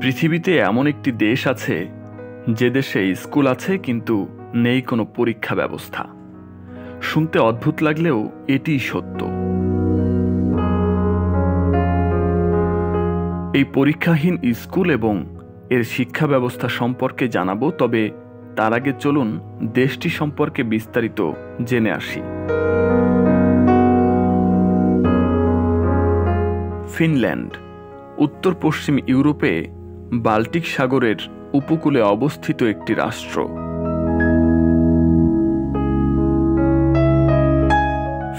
পৃথিবীতে এমন একটি দেশ আছে যে দেশে স্কুল আছে কিন্তু নেই কোনো পরীক্ষা ব্যবস্থা। শুনতে অদ্ভুত লাগলেও এটিই সত্য। এই পরীক্ষাহীন স্কুল এবং এর শিক্ষা ব্যবস্থা সম্পর্কে জানাবো, তবে তার আগে চলুন দেশটি সম্পর্কে বিস্তারিত জেনে আসি। ফিনল্যান্ড উত্তর পশ্চিম ইউরোপে বাল্টিক সাগরের উপকূলে অবস্থিত একটি রাষ্ট্র।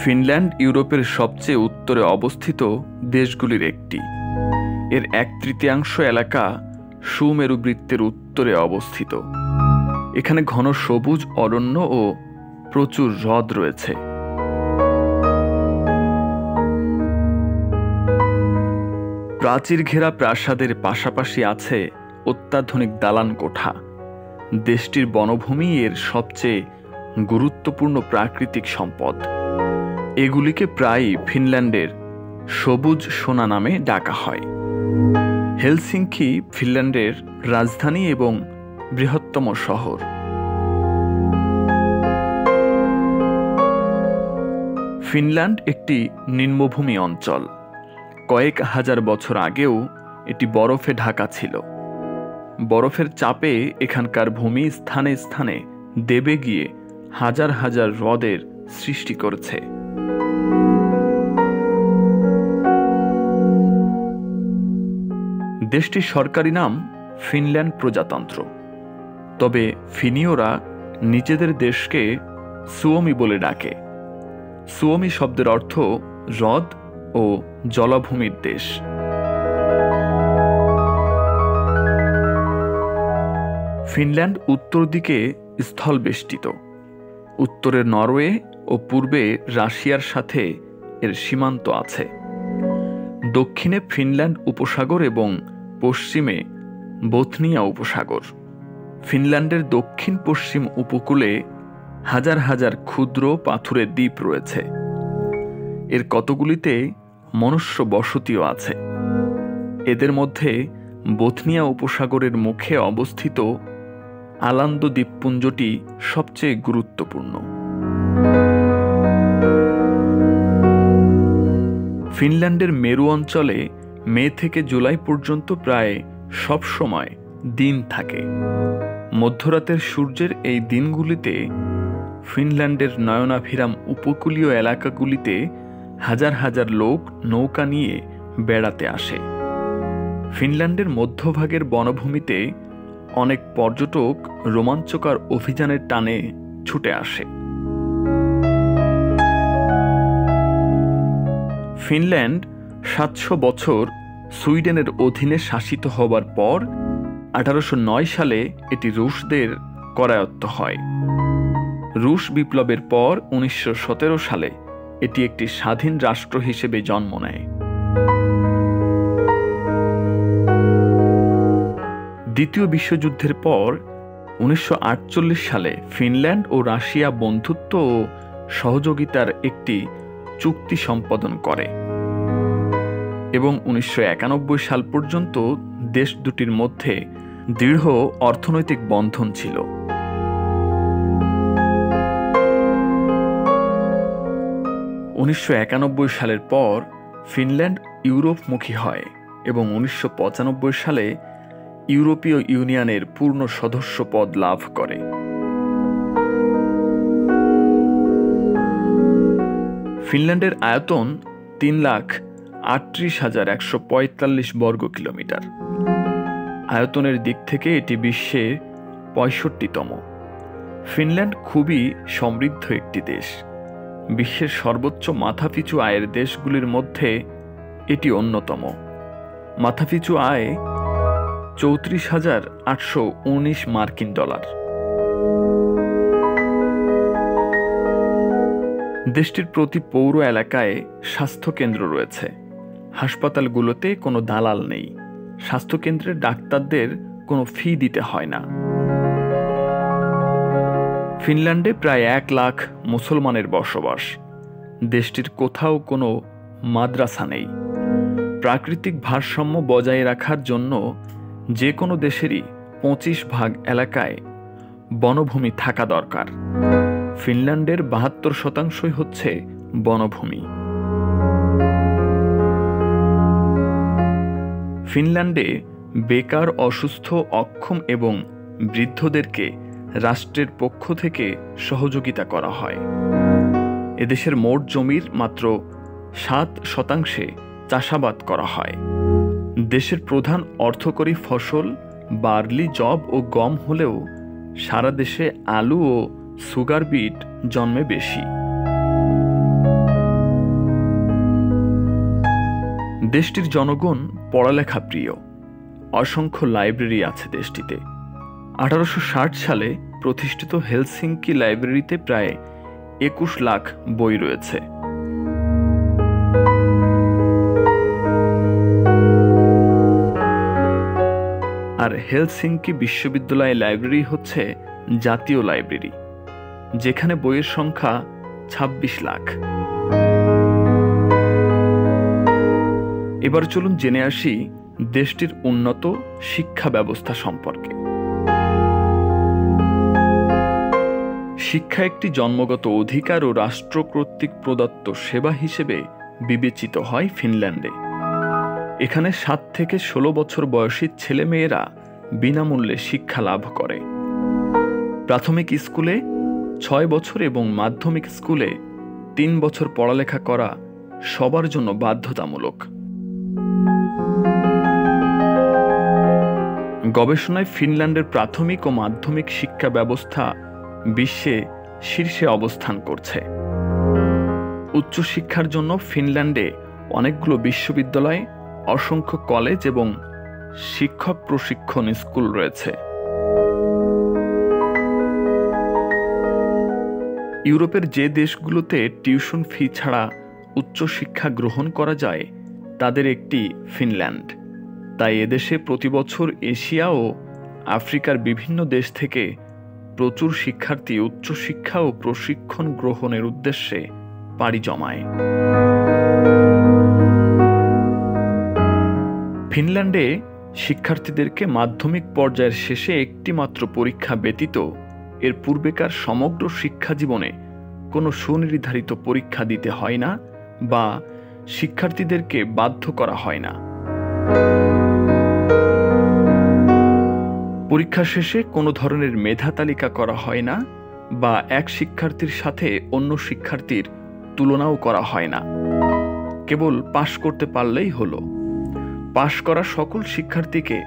ফিনল্যান্ড ইউরোপের সবচেয়ে উত্তরে অবস্থিত দেশগুলির একটি। এর 1/3 এলাকা সুমেরু বৃত্তের উত্তরে অবস্থিত। এখানে ঘন সবুজ অরণ্য ও প্রচুর হ্রদ রয়েছে। প্রাচীর ঘেরা প্রাসাদের পাশাপাশি আছে অত্যাধুনিক দালান কোঠা। দেশটির বনভূমি এর সবচেয়ে গুরুত্বপূর্ণ প্রাকৃতিক সম্পদ। এগুলিকে প্রায়ই ফিনল্যান্ডের সবুজ সোনা নামে ডাকা হয়। হেলসিঙ্কি ফিনল্যান্ডের রাজধানী এবং বৃহত্তম শহর। ফিনল্যান্ড একটি নিম্নভূমি অঞ্চল। কয়েক হাজার বছর আগেও এটি বরফে ঢাকা ছিল। বরফের চাপে এখানকার ভূমি স্থানে স্থানে দেবে গিয়ে হাজার হাজার হ্রদের সৃষ্টি করেছে। দেশটির সরকারি নাম ফিনল্যান্ড প্রজাতন্ত্র। তবে ফিনীয়রা নিজেদের দেশকে সুওমি বলে ডাকে। সুওমি শব্দের অর্থ হ্রদ ও জলাভূমির দেশ। ফিনল্যান্ড উত্তর দিকে স্থলবেষ্টিত। উত্তরে নরওয়ে ও পূর্বে রাশিয়ার সাথে এর সীমান্ত আছে। দক্ষিণে ফিনল্যান্ড উপসাগর এবং পশ্চিমে বোথনিয়া উপসাগর। ফিনল্যান্ডের দক্ষিণ পশ্চিম উপকূলে হাজার হাজার ক্ষুদ্র পাথুরের দ্বীপ রয়েছে। এর কতগুলিতে মনুষ্য বসতিও আছে। এদের মধ্যে বোথনিয়া উপসাগরের মুখে অবস্থিত আলান্দ দ্বীপপুঞ্জটি সবচেয়ে গুরুত্বপূর্ণ। ফিনল্যান্ডের মেরু অঞ্চলে মে থেকে জুলাই পর্যন্ত প্রায় সব সময় দিন থাকে। মধ্যরাতের সূর্যের এই দিনগুলিতে ফিনল্যান্ডের নয়নাভিরাম উপকূলীয় এলাকাগুলিতে হাজার হাজার লোক নৌকা নিয়ে বেড়াতে আসে। ফিনল্যান্ডের মধ্যভাগের বনভূমিতে অনেক পর্যটক রোমাঞ্চকর অভিযানের টানে ছুটে আসে। ফিনল্যান্ড 700 বছর সুইডেনের অধীনে শাসিত হবার পর 1809 সালে এটি রুশদের করায়ত্ত হয়। রুশ বিপ্লবের পর 1917 সালে এটি একটি স্বাধীন রাষ্ট্র হিসেবে জন্ম নেয়। দ্বিতীয় বিশ্বযুদ্ধের পর 1948 সালে ফিনল্যান্ড ও রাশিয়া বন্ধুত্ব ও সহযোগিতার একটি চুক্তি সম্পাদন করে এবং 1991 সাল পর্যন্ত দেশ দুটির মধ্যে দৃঢ় অর্থনৈতিক বন্ধন ছিল। সালের পর ফিনল্যান্ড ইউরোপমুখী হয় এবং 1995 সালে ইউরোপীয় ইউনিয়নের পূর্ণ সদস্য পদ লাভ করে। ফিনল্যান্ডের আয়তন 3,38,145 বর্গ কিলোমিটার। আয়তনের দিক থেকে এটি বিশ্বের 65তম। ফিনল্যান্ড খুবই সমৃদ্ধ একটি দেশ। বিশ্বের সর্বোচ্চ মাথাপিছু আয়ের দেশগুলির মধ্যে এটি অন্যতম। মাথাপিছু আয় $34,819 মার্কিন ডলার। দেশটির প্রতি পৌর এলাকায় স্বাস্থ্যকেন্দ্র রয়েছে। হাসপাতালগুলোতে কোনো দালাল নেই। স্বাস্থ্যকেন্দ্রের ডাক্তারদের কোনো ফি দিতে হয় না। ফিনল্যান্ডে প্রায় 1 লাখ মুসলমানের বসবাস। দেশটির কোথাও কোনো মাদ্রাসা নেই। প্রাকৃতিক ভারসাম্য বজায় রাখার জন্য যে কোনো দেশেরই 25% এলাকায় বনভূমি থাকা দরকার। ফিনল্যান্ডের 72% হচ্ছে বনভূমি। ফিনল্যান্ডে বেকার, অসুস্থ, অক্ষম এবং বৃদ্ধদেরকে রাষ্ট্রের পক্ষ থেকে সহযোগিতা করা হয়। এদেশের মোট জমির মাত্র 7% চাষাবাদ করা হয়। দেশের প্রধান অর্থকরী ফসল বার্লি, যব ও গম হলেও সারা দেশে আলু ও সুগার বিট জন্মে বেশি। দেশটির জনগণ পড়ালেখা প্রিয়। অসংখ্য লাইব্রেরি আছে দেশটিতে। 1860 সালে প্রতিষ্ঠিত হেলসিঙ্কি লাইব্রেরিতে প্রায় 21 লাখ বই রয়েছে। আর হেলসিঙ্কি বিশ্ববিদ্যালয় লাইব্রেরি হচ্ছে জাতীয় লাইব্রেরি, যেখানে বইয়ের সংখ্যা 26 লাখ। এবার চলুন জেনে আসি দেশটির উন্নত শিক্ষা ব্যবস্থা সম্পর্কে। শিক্ষা একটি জন্মগত অধিকার ও রাষ্ট্র কর্তৃক প্রদত্ত সেবা হিসেবে বিবেচিত হয় ফিনল্যান্ডে। এখানে 7 থেকে 16 বছর বয়সী ছেলেমেয়েরা বিনামূল্যে শিক্ষা লাভ করে। প্রাথমিক স্কুলে 6 বছর এবং মাধ্যমিক স্কুলে 3 বছর পড়ালেখা করা সবার জন্য বাধ্যতামূলক। গবেষণায় ফিনল্যান্ডের প্রাথমিক ও মাধ্যমিক শিক্ষা ব্যবস্থা বিশ্বে শীর্ষে অবস্থান করছে। উচ্চশিক্ষার জন্য ফিনল্যান্ডে অনেকগুলো বিশ্ববিদ্যালয়, অসংখ্য কলেজ এবং শিক্ষক প্রশিক্ষণ স্কুল রয়েছে। ইউরোপের যে দেশগুলোতে টিউশন ফি ছাড়া উচ্চশিক্ষা গ্রহণ করা যায় তাদের একটি ফিনল্যান্ড। তাই এদেশে প্রতি বছর এশিয়া ও আফ্রিকার বিভিন্ন দেশ থেকে প্রচুর শিক্ষার্থী উচ্চশিক্ষা ও প্রশিক্ষণ গ্রহণের উদ্দেশ্যে পাড়ি জমায়। ফিনল্যান্ডে শিক্ষার্থীদেরকে মাধ্যমিক পর্যায়ের শেষে একটি মাত্র পরীক্ষা ব্যতীত এর পূর্বেকার সমগ্র শিক্ষা জীবনে কোনো সুনির্ধারিত পরীক্ষা দিতে হয় না বা শিক্ষার্থীদেরকে বাধ্য করা হয় না। পরীক্ষা শেষে কোনো ধরনের মেধা তালিকা করা হয় না বা এক শিক্ষার্থীর সাথে অন্য শিক্ষার্থীর তুলনাও করা হয় না। কেবল পাশ করতে পারলেই হলো। পাশ করা সকল শিক্ষার্থীকে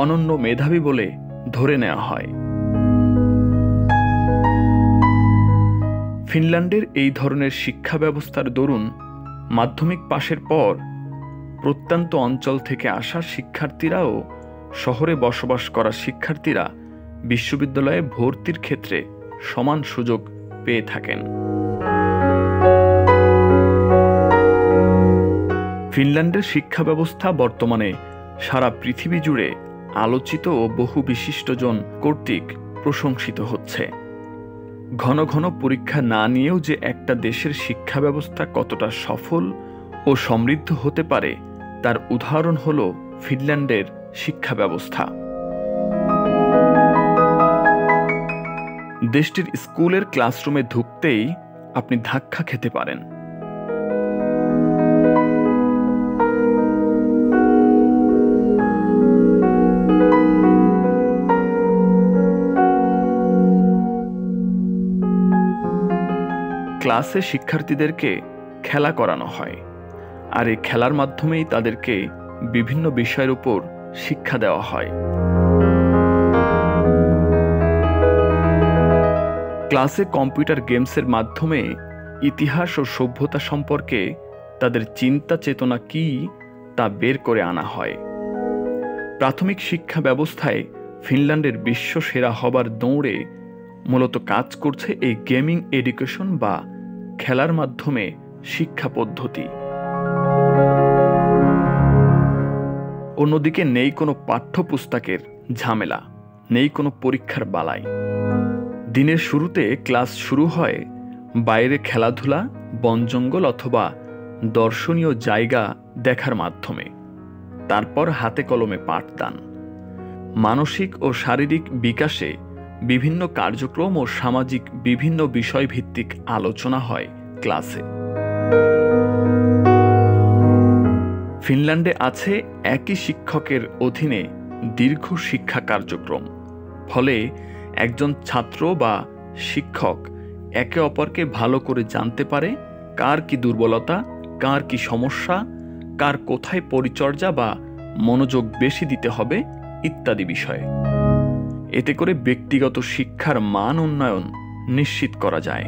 অনন্য মেধাবী বলে ধরে নেওয়া হয়। ফিনল্যান্ডের এই ধরনের শিক্ষা ব্যবস্থার দরুন মাধ্যমিক পাশের পর প্রত্যন্ত অঞ্চল থেকে আসা শিক্ষার্থীরাও শহরে বসবাস করা শিক্ষার্থীরা বিশ্ববিদ্যালয়ে ভর্তির ক্ষেত্রে সমান সুযোগ পেয়ে থাকেন। ফিনল্যান্ডের শিক্ষা ব্যবস্থা বর্তমানে সারা পৃথিবী জুড়ে আলোচিত ও বহু বিশিষ্টজন কর্তৃক প্রশংসিত হচ্ছে। ঘন ঘন পরীক্ষা না নিয়েও যে একটা দেশের শিক্ষা ব্যবস্থা কতটা সফল ও সমৃদ্ধ হতে পারে তার উদাহরণ হল ফিনল্যান্ডের শিক্ষা ব্যবস্থা। দেশটির স্কুলের ক্লাসরুমে ঢুকতেই আপনি ধাক্কা খেতে পারেন। ক্লাসে শিক্ষার্থীদেরকে খেলা করানো হয়, আর এই খেলার মাধ্যমেই তাদেরকে বিভিন্ন বিষয়ের উপর শিক্ষা দেওয়া হয়। ক্লাসে কম্পিউটার গেমসের মাধ্যমে ইতিহাস ও সভ্যতা সম্পর্কে তাদের চিন্তা চেতনা কি তা বের করে আনা হয়। প্রাথমিক শিক্ষা ব্যবস্থায় ফিনল্যান্ডের বিশ্ব সেরা হবার দৌড়ে মূলত কাজ করছে এই গেমিং এডুকেশন বা খেলার মাধ্যমে শিক্ষা পদ্ধতি। অন্যদিকে নেই কোনো পাঠ্যপুস্তকের ঝামেলা, নেই কোনো পরীক্ষার বালাই। দিনের শুরুতে ক্লাস শুরু হয় বাইরে খেলাধুলা, বনজঙ্গল অথবা দর্শনীয় জায়গা দেখার মাধ্যমে। তারপর হাতে কলমে পাঠদান। মানসিক ও শারীরিক বিকাশে বিভিন্ন কার্যক্রম ও সামাজিক বিভিন্ন বিষয়ভিত্তিক আলোচনা হয় ক্লাসে। ফিনল্যান্ডে আছে একই শিক্ষকের অধীনে দীর্ঘ শিক্ষা কার্যক্রম। ফলে একজন ছাত্র বা শিক্ষক একে অপরকে ভালো করে জানতে পারে কার কি দুর্বলতা, কার কি সমস্যা, কার কোথায় পরিচর্যা বা মনোযোগ বেশি দিতে হবে ইত্যাদি বিষয়ে। এতে করে ব্যক্তিগত শিক্ষার মান উন্নয়ন নিশ্চিত করা যায়।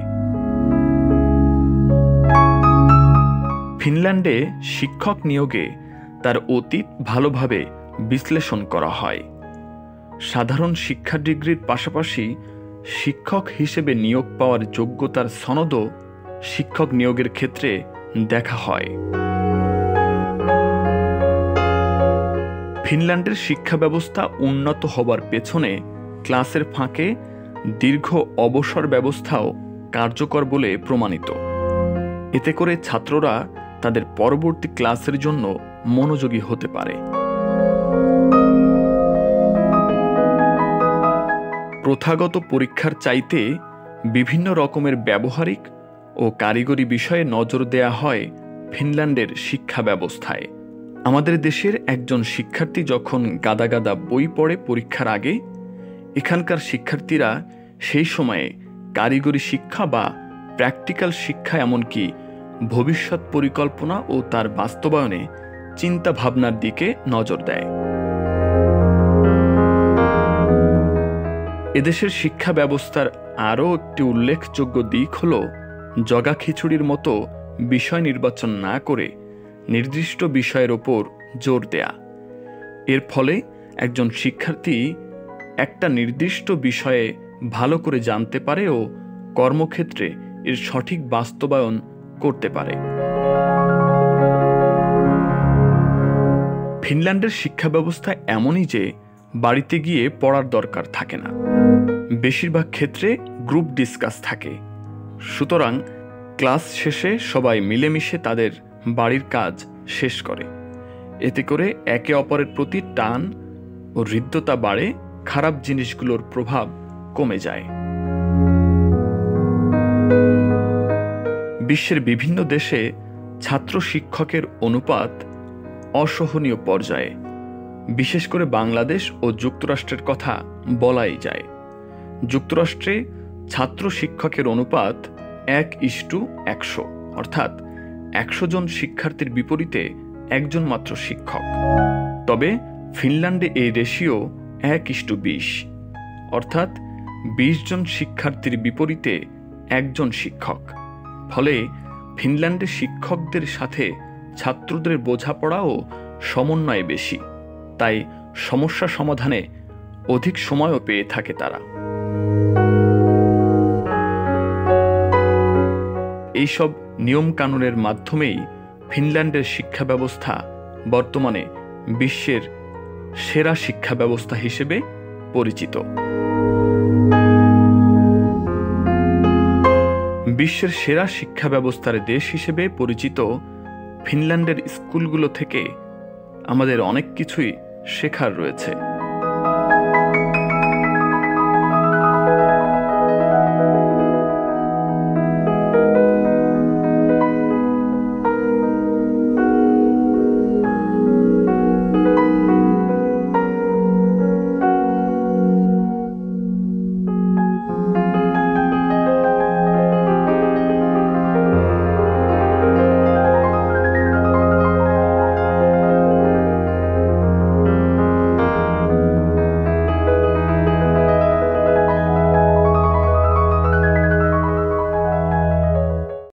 ফিনল্যান্ডে শিক্ষক নিয়োগে তার অতীত ভালোভাবে বিশ্লেষণ করা হয়। সাধারণ শিক্ষা ডিগ্রির পাশাপাশি শিক্ষক হিসেবে নিয়োগ পাওয়ার যোগ্যতার সনদও শিক্ষক নিয়োগের ক্ষেত্রে দেখা হয়। ফিনল্যান্ডের শিক্ষা ব্যবস্থা উন্নত হবার পেছনে ক্লাসের ফাঁকে দীর্ঘ অবসর ব্যবস্থাও কার্যকর বলে প্রমাণিত। এতে করে ছাত্ররা তাদের পরবর্তী ক্লাসের জন্য মনোযোগী হতে পারে। প্রথাগত পরীক্ষার চাইতে বিভিন্ন রকমের ব্যবহারিক ও কারিগরি বিষয়ে নজর দেয়া হয় ফিনল্যান্ডের শিক্ষা ব্যবস্থায়। আমাদের দেশের একজন শিক্ষার্থী যখন গাদা গাদা বই পড়ে পরীক্ষার আগে, এখানকার শিক্ষার্থীরা সেই সময়ে কারিগরি শিক্ষা বা প্র্যাকটিক্যাল শিক্ষা, এমনকি ভবিষ্যৎ পরিকল্পনা ও তার বাস্তবায়নে চিন্তা ভাবনার দিকে নজর দেয়। এদেশের শিক্ষা ব্যবস্থার আরও একটি উল্লেখযোগ্য দিক হল জগা খিচুড়ির মতো বিষয় নির্বাচন না করে নির্দিষ্ট বিষয়ের ওপর জোর দেয়া। এর ফলে একজন শিক্ষার্থী একটা নির্দিষ্ট বিষয়ে ভালো করে জানতে পারে ও কর্মক্ষেত্রে এর সঠিক বাস্তবায়ন করতে পারে। ফিনল্যান্ডের শিক্ষা ব্যবস্থা এমনই যে বাড়িতে গিয়ে পড়ার দরকার থাকে না। বেশিরভাগ ক্ষেত্রে গ্রুপ ডিসকাস থাকে। সুতরাং ক্লাস শেষে সবাই মিলেমিশে তাদের বাড়ির কাজ শেষ করে। এতে করে একে অপরের প্রতি টান ও হৃদ্যতা বাড়ে, খারাপ জিনিসগুলোর প্রভাব কমে যায়। বিশ্বের বিভিন্ন দেশে ছাত্র শিক্ষকের অনুপাত অসহনীয় পর্যায়ে। বিশেষ করে বাংলাদেশ ও যুক্তরাষ্ট্রের কথা বলাই যায়। যুক্তরাষ্ট্রে ছাত্র শিক্ষকের অনুপাত 1:100, অর্থাৎ 100 জন শিক্ষার্থীর বিপরীতে একজন মাত্র শিক্ষক। তবে ফিনল্যান্ডে এই রেশিও 1:20, অর্থাৎ 20 জন শিক্ষার্থীর বিপরীতে একজন শিক্ষক। ফলে ফিনল্যান্ডে শিক্ষকদের সাথে ছাত্রদের বোঝাপড়া ও সমন্বয় বেশি, তাই সমস্যা সমাধানে অধিক সময়ও পেয়ে থাকে তারা। এইসব নিয়মকানুনের মাধ্যমেই ফিনল্যান্ডের শিক্ষা ব্যবস্থা বর্তমানে বিশ্বের সেরা শিক্ষা ব্যবস্থা হিসেবে পরিচিত। বিশ্বের সেরা শিক্ষা ব্যবস্থার দেশ হিসেবে পরিচিত ফিনল্যান্ডের স্কুলগুলো থেকে আমাদের অনেক কিছুই শেখার রয়েছে।